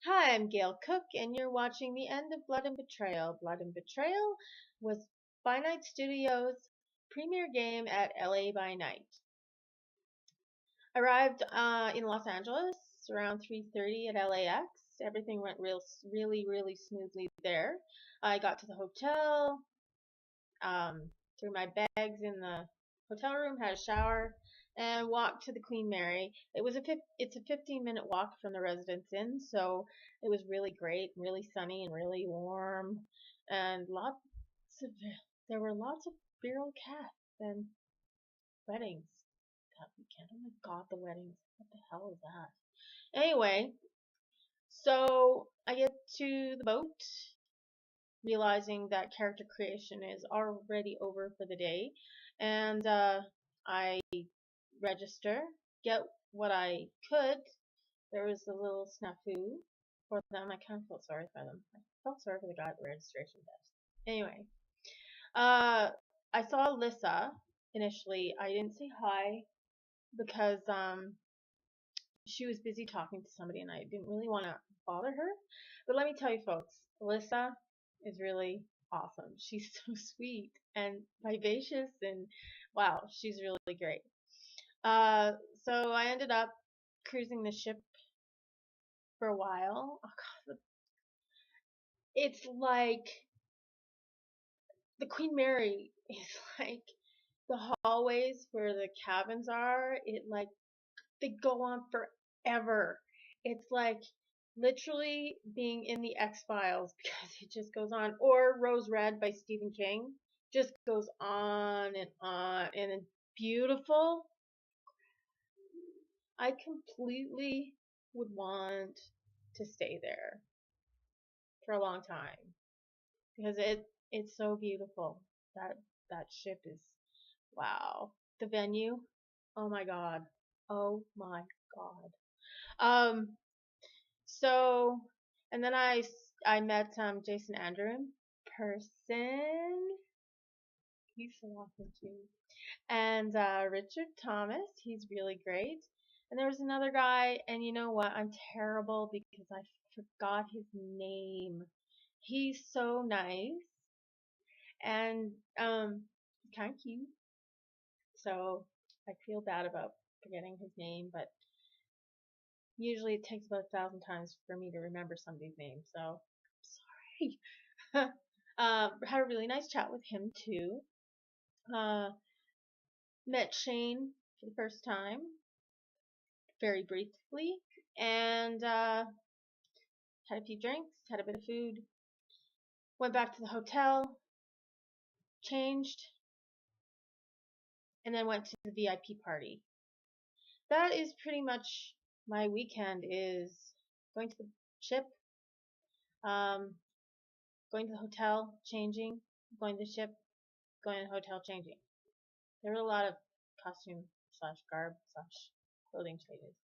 Hi, I'm Gail Cook, and you're watching the end of Blood and Betrayal. Blood and Betrayal was Finite Studios' premiere game at LA by Night. Arrived in Los Angeles around 3:30 at LAX. Everything went really smoothly there. I got to the hotel, threw my bags in the hotel room, had a shower, and walked to the Queen Mary. It's a 15-minute walk from the Residence Inn, so it was really great, really sunny and really warm, and of there were lots of feral cats and weddings that weekend. Oh my God, the weddings! What the hell is that? Anyway, so I get to the boat, realizing that character creation is already over for the day, and I register, get what I could. There was a little snafu for them. I kind of felt sorry for them. I felt sorry for the guy at the registration desk. Anyway, uh, I saw Alyssa initially. I didn't say hi because she was busy talking to somebody, and I didn't really want to bother her. But let me tell you, folks, Alyssa is really awesome. She's so sweet and vivacious, and wow, she's really great. Uh, so I ended up cruising the ship for a while. Oh God, it's like the Queen Mary is like the hallways where the cabins are. It like they go on forever. It's like literally being in the X Files because it just goes on. Or Rose Red by Stephen King just goes on, and it's beautiful. I completely would want to stay there for a long time because it's so beautiful. That that ship is wow. The venue, oh my god, oh my god. Um, so and then I met Jason Andrew in person. He's so awesome too. And Richard Thomas, he's really great. And there was another guy, and you know what? I'm terrible because I forgot his name. He's so nice and kind of cute. So I feel bad about forgetting his name, but usually it takes about 1,000 times for me to remember somebody's name. So sorry. Had a really nice chat with him too. Uh, met Shane for the first time, very briefly, and had a few drinks, had a bit of food, went back to the hotel, changed, and then went to the VIP party. That is pretty much my weekend is going to the ship, um, going to the hotel, changing, going to the ship, going to the hotel, changing. There were a lot of costume slash garb slash clothing changes.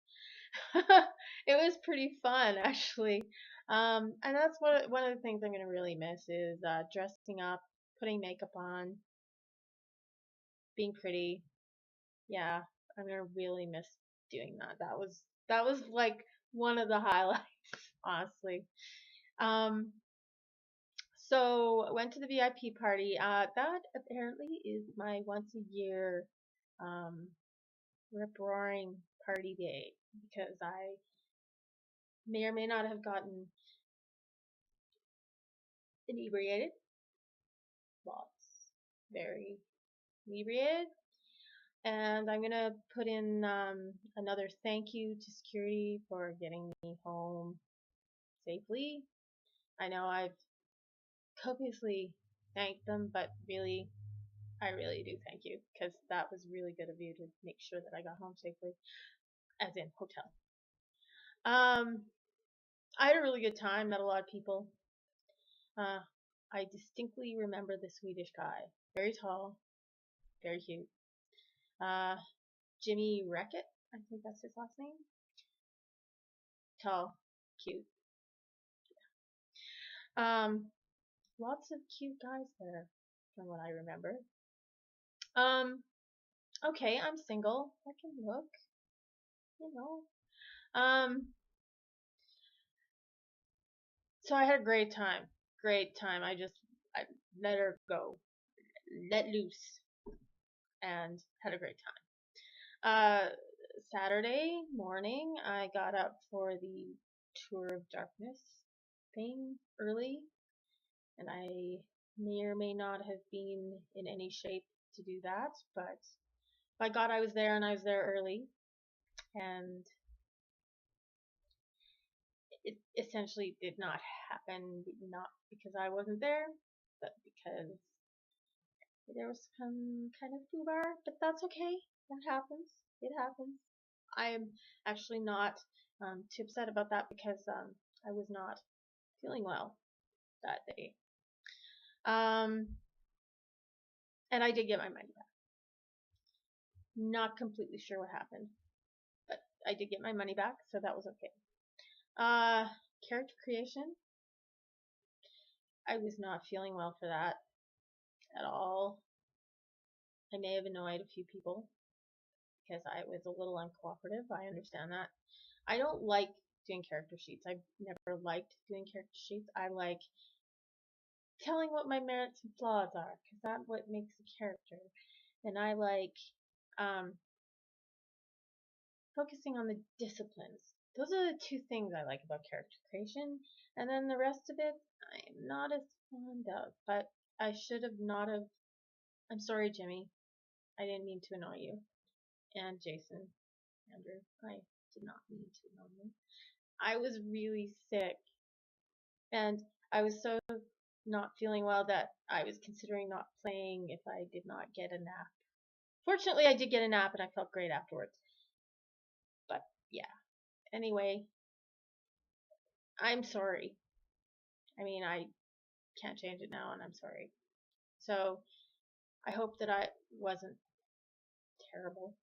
It was pretty fun actually. And that's one of the things I'm gonna really miss is dressing up, putting makeup on, being pretty. Yeah, I'm gonna really miss doing that. That was like one of the highlights, honestly. Um, so I went to the VIP party. That apparently is my once a year um rip roaring party day because I may or may not have gotten inebriated, lots, very inebriated. And I'm gonna put in another thank you to security for getting me home safely. I know I've copiously thanked them, but really, I really do thank you because that was really good of you to make sure that I got home safely, as in hotel. Um, I had a really good time, met a lot of people. Uh, I distinctly remember the Swedish guy, very tall, very cute. Uh, Jimmy Reckett, I think that's his last name. Tall, cute. Um, lots of cute guys there, from what I remember. Um, okay, I'm single. I can look, you know. Um, So I had a great time. Great time. I let her go, let loose, and had a great time. Saturday morning, I got up for the Tour of Darkness thing early, and I may or may not have been in any shape to do that, but by God, I was there and I was there early, and it essentially did not happen, not because I wasn't there, but because there was some kind of foobar, but that's okay. That happens. It happens. I am actually not too upset about that because I was not feeling well that day. And I did get my money back. Not completely sure what happened, but I did get my money back, so that was okay. Character creation. I was not feeling well for that at all. I may have annoyed a few people because I was a little uncooperative. I understand that. I don't like doing character sheets. I've never liked doing character sheets. I like telling what my merits and flaws are because that's what makes a character. And I like focusing on the disciplines. Those are the two things I like about character creation. And then the rest of it, I'm not as fond of. But I should have not have. I'm sorry, Jimmy. I didn't mean to annoy you. And Jason, Andrew, I did not mean to annoy you. I was really sick. And I was so not feeling well that I was considering not playing if I did not get a nap. Fortunately, I did get a nap and I felt great afterwards. But yeah. Anyway, I'm sorry. I mean, I can't change it now and I'm sorry. So I hope that I wasn't terrible.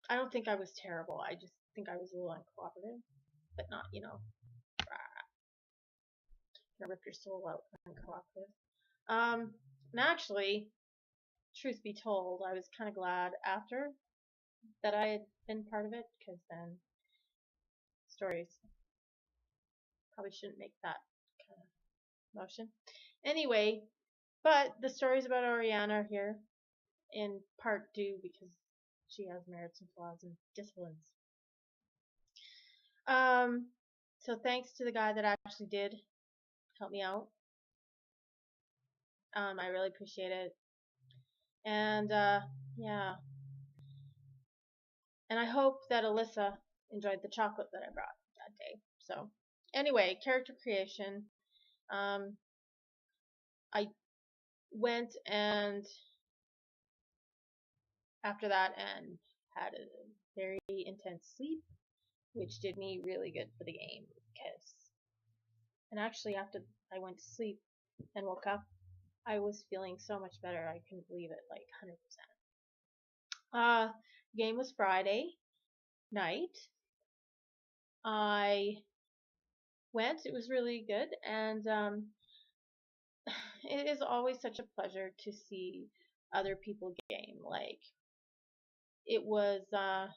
I don't think I was terrible. I just think I was a little uncooperative, but not, gonna rip your soul out uncooperative. And actually, truth be told, I was kind of glad after that I had been part of it because then stories probably shouldn't make that kind of motion. Anyway, but the stories about Oriana here in part do because she has merits and flaws and disciplines. So thanks to the guy that actually did help me out. I really appreciate it. And yeah. And I hope that Alyssa enjoyed the chocolate that I brought that day. So anyway, character creation. I went and after that and had a very intense sleep, which did me really good for the game because and actually after I went to sleep and woke up, I was feeling so much better. I couldn't believe it, like 100%. Game was Friday night. I went. It was really good, and it is always such a pleasure to see other people game. Like it was a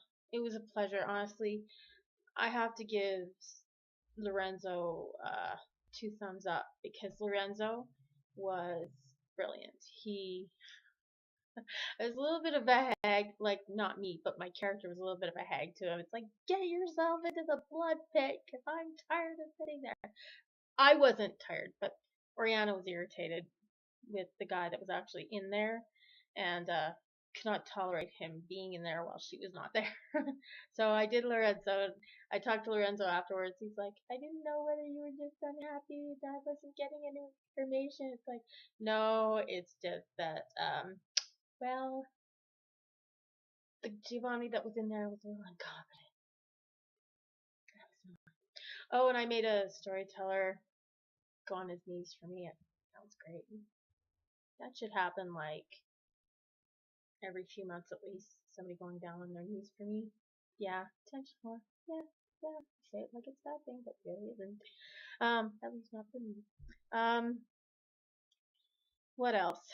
pleasure. Honestly, I have to give Lorenzo 2 thumbs up because Lorenzo was brilliant. He was a little bit of a hag, like not me, but my character was a little bit of a hag to him. It's like, get yourself into the blood pit because I'm tired of sitting there. I wasn't tired, but Oriana was irritated with the guy that was actually in there and could not tolerate him being in there while she was not there. So I did Lorenzo. I talked to Lorenzo afterwards. He's like, I didn't know whether you were just unhappy that I wasn't getting any information. It's like, no, it's just that, well, the Giovanni that was in there was a little incompetent. Oh, and I made a storyteller go on his knees for me. That was great. That should happen like every few months at least. Somebody going down on their knees for me. Yeah, intentional. Yeah, yeah. Say it like it's a bad thing, but really isn't. At least not for me. What else?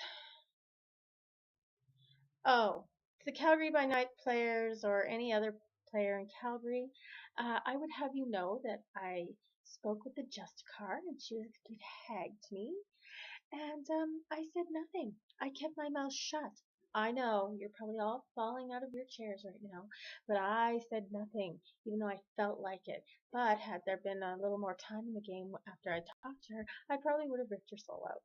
Oh, the Calgary by Night players or any other player in Calgary. I would have you know that I spoke with the Justicar and she was a complete hag to me. And I said nothing. I kept my mouth shut. I know you're probably all falling out of your chairs right now, but I said nothing, even though I felt like it. But had there been a little more time in the game after I talked to her, I probably would have ripped her soul out.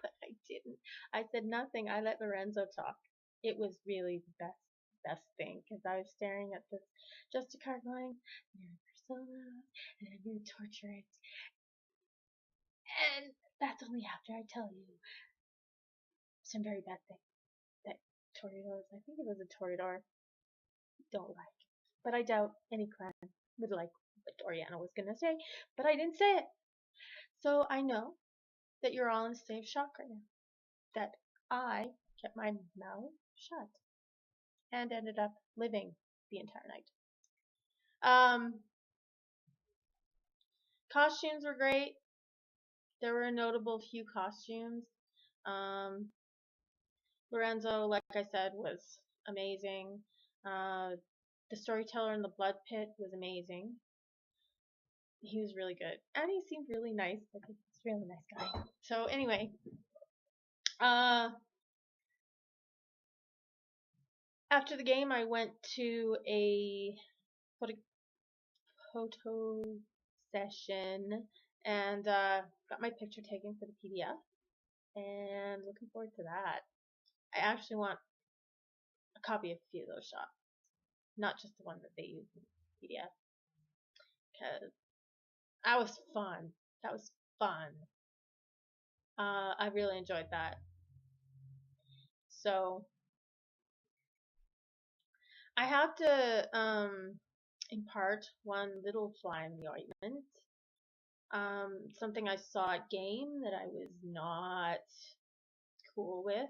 But I didn't. I said nothing. I let Lorenzo talk. It was really the best thing because I was staring at this Justicar going, "You're rip her soul out, and I'm gonna torture it." And that's only after I tell you some very bad things that Toreadors, I think it was a Toreador, don't like. But I doubt any clan would like what Oriana was going to say, but I didn't say it. So I know that you're all in a state of shock right now. That I kept my mouth shut and ended up living the entire night. Costumes were great. There were a notable few costumes. Um, Lorenzo, like I said, was amazing. The storyteller in the blood pit was amazing. He was really good, and he seemed really nice. Like he's a really nice guy. So anyway, uh, after the game, I went to a photo session and got my picture taken for the PDF, and looking forward to that. I actually want a copy of a few of those shots, not just the one that they used in the PDF, because that was fun. That was fun. I really enjoyed that. So I have to impart one little fly in the ointment. Something I saw at game that I was not cool with,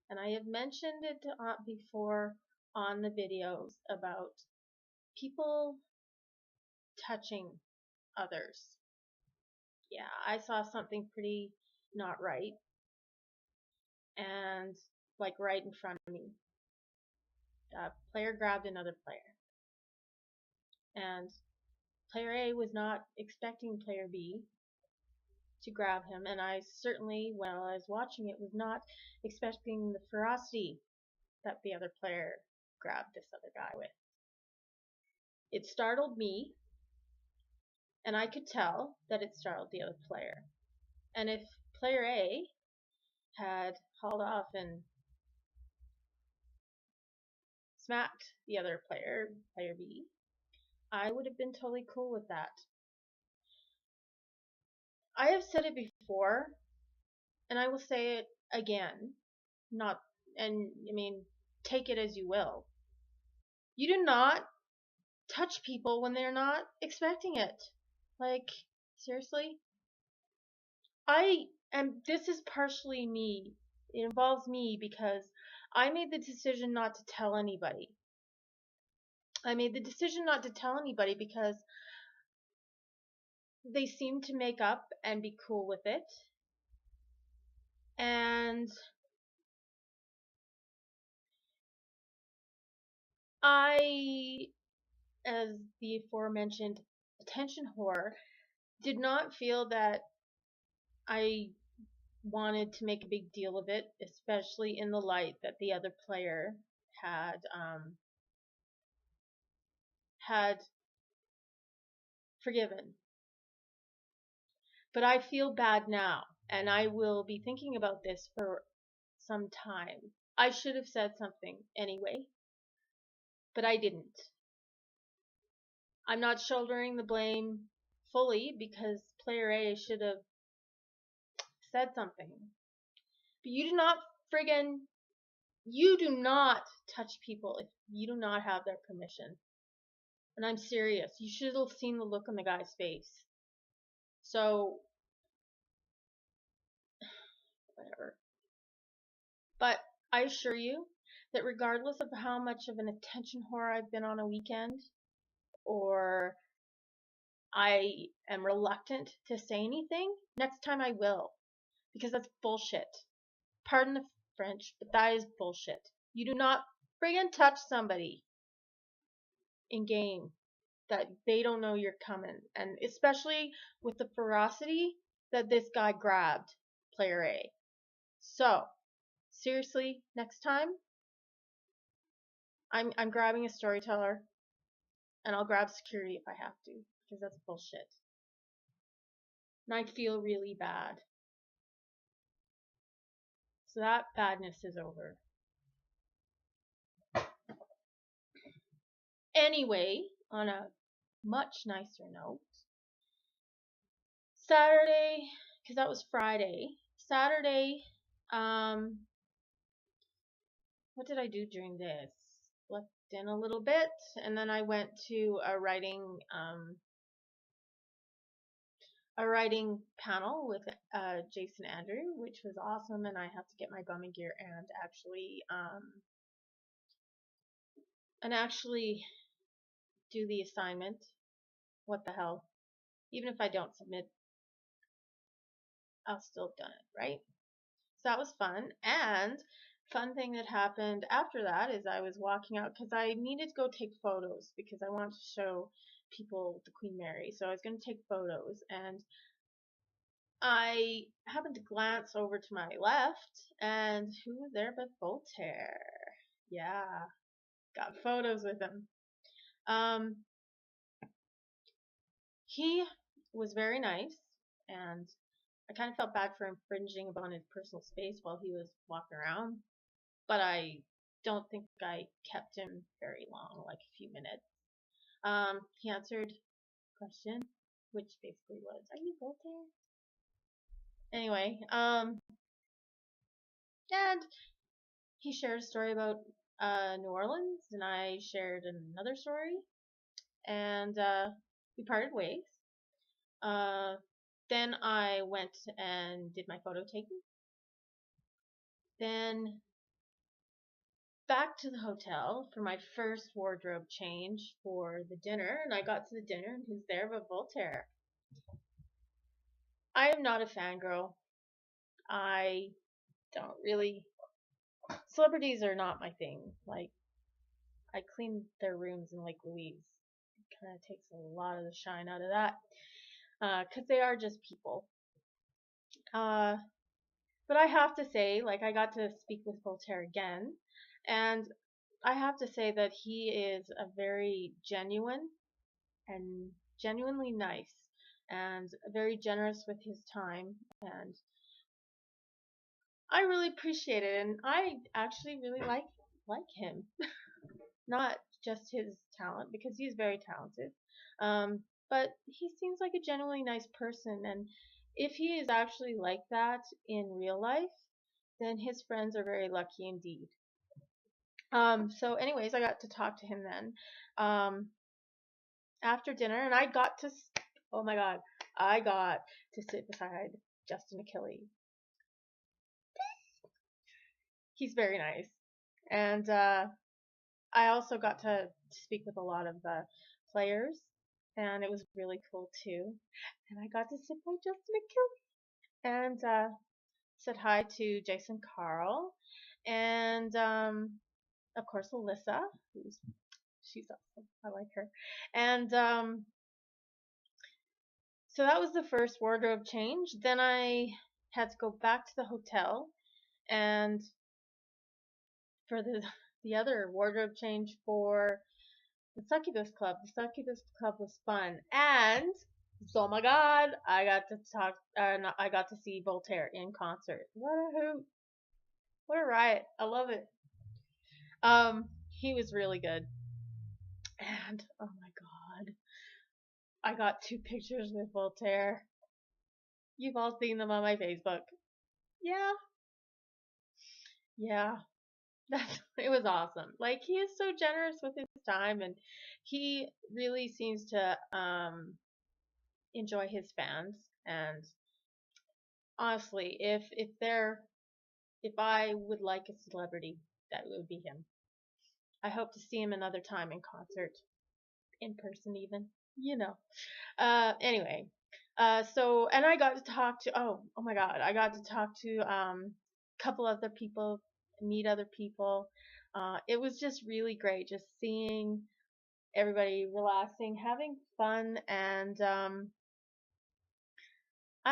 and I have mentioned it before on the videos about people touching others. Yeah, I saw something pretty not right, and like right in front of me. A player grabbed another player, and player A was not expecting player B to grab him, and I certainly, while I was watching it, was not expecting the ferocity that the other player grabbed this other guy with. It startled me, and I could tell that it startled the other player. And if player A had hauled off and smacked the other player, player B, I would have been totally cool with that. I have said it before, and I will say it again. Not, and I mean, take it as you will. You do not touch people when they're not expecting it. Like, seriously? This is partially me. It involves me because I made the decision not to tell anybody. I made the decision not to tell anybody because they seemed to make up and be cool with it. And I, as the aforementioned attention whore, did not feel that I wanted to make a big deal of it, especially in the light that the other player had forgiven. But I feel bad now, and I will be thinking about this for some time. I should have said something anyway, but I didn't. I'm not shouldering the blame fully because player A should have said something. But you do not touch people if you do not have their permission. And I'm serious. You should have seen the look on the guy's face. So, whatever. But I assure you that regardless of how much of an attention whore I've been on a weekend, or I am reluctant to say anything, next time I will. Because that's bullshit. Pardon the French, but that is bullshit. You do not friggin' touch somebody in game that they don't know you're coming. And especially with the ferocity that this guy grabbed player A. So, seriously, next time I'm grabbing a storyteller and I'll grab security if I have to because that's bullshit. And I feel really bad. So that badness is over. Anyway, on a much nicer note, Saturday, because that was Friday. Saturday, what did I do during this? Slept in a little bit, and then I went to a writing panel with Jason Andrew, which was awesome, and I had to get my bum and gear and actually do the assignment. What the hell? Even if I don't submit, I'll still have done it, right? So that was fun. And fun thing that happened after that is I was walking out because I needed to go take photos because I wanted to show people the Queen Mary. So I was going to take photos, and I happened to glance over to my left, and who was there but Voltaire? Yeah, got photos with him. He was very nice, and I kind of felt bad for infringing upon his personal space while he was walking around, but I don't think I kept him very long, like a few minutes. He answered a question, which basically was, "Are you Voltaire?" Anyway, and he shared a story about New Orleans, and I shared another story, and we parted ways. Then I went and did my photo taking. Then back to the hotel for my first wardrobe change for the dinner, and I got to the dinner, and who's there but Voltaire? I am not a fangirl. I don't really. Celebrities are not my thing. Like, I clean their rooms in Lake Louise. It kind of takes a lot of the shine out of that. Because they are just people. But I have to say, like, I got to speak with Voltaire again, and I have to say that he is a very genuine and genuinely nice and very generous with his time, and I really appreciate it, and I actually really like him. Not just his talent, because he's very talented, but he seems like a genuinely nice person, and if he is actually like that in real life, then his friends are very lucky indeed. So anyways, I got to talk to him then after dinner, and oh my god, I got to sit beside Justin Achilles. He's very nice, and I also got to speak with a lot of the players, and it was really cool too. And I got to sit by Justin Achilles and said hi to Jason Carl, and of course Alyssa, she's awesome. I like her. And so that was the first wardrobe change. Then I had to go back to the hotel and for the other wardrobe change for the Succubus Club. The Succubus Club was fun, and oh my god, I got to talk. I got to see Voltaire in concert. What a hoot! What a riot! I love it. He was really good, and oh my god, I got 2 pictures with Voltaire. You've all seen them on my Facebook. Yeah, yeah. It was awesome. Like, he is so generous with his time, and he really seems to enjoy his fans. And honestly, if I would like a celebrity, that would be him. I hope to see him another time in concert, in person even. You know. Anyway. So, and I got to talk to, oh my god, I got to talk to a couple other people, meet other people. It was just really great just seeing everybody relaxing, having fun, and I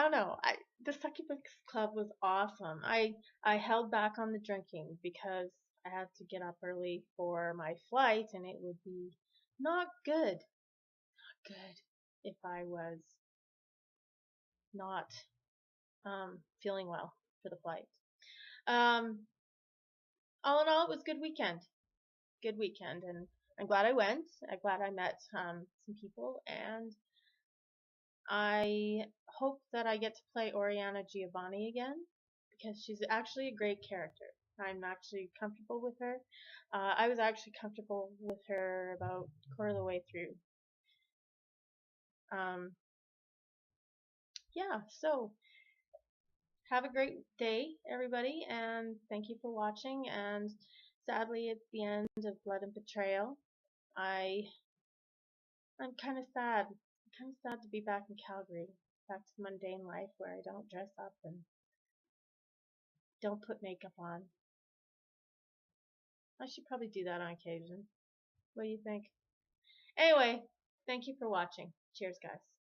don't know. The Succubus Club was awesome. I held back on the drinking because I had to get up early for my flight, and it would be not good if I was not feeling well for the flight. Um, all in all, it was a good weekend. Good weekend, and I'm glad I went. I'm glad I met some people, and I hope that I get to play Oriana Giovanni again because she's actually a great character. I'm actually comfortable with her. I was actually comfortable with her about a quarter of the way through. Um, yeah, so have a great day, everybody, and thank you for watching. And sadly, it's the end of Blood and Betrayal. I I'm kind of sad. I'm kind of sad to be back in Calgary, back to the mundane life where I don't dress up and don't put makeup on. I should probably do that on occasion. What do you think? Anyway, thank you for watching. Cheers, guys.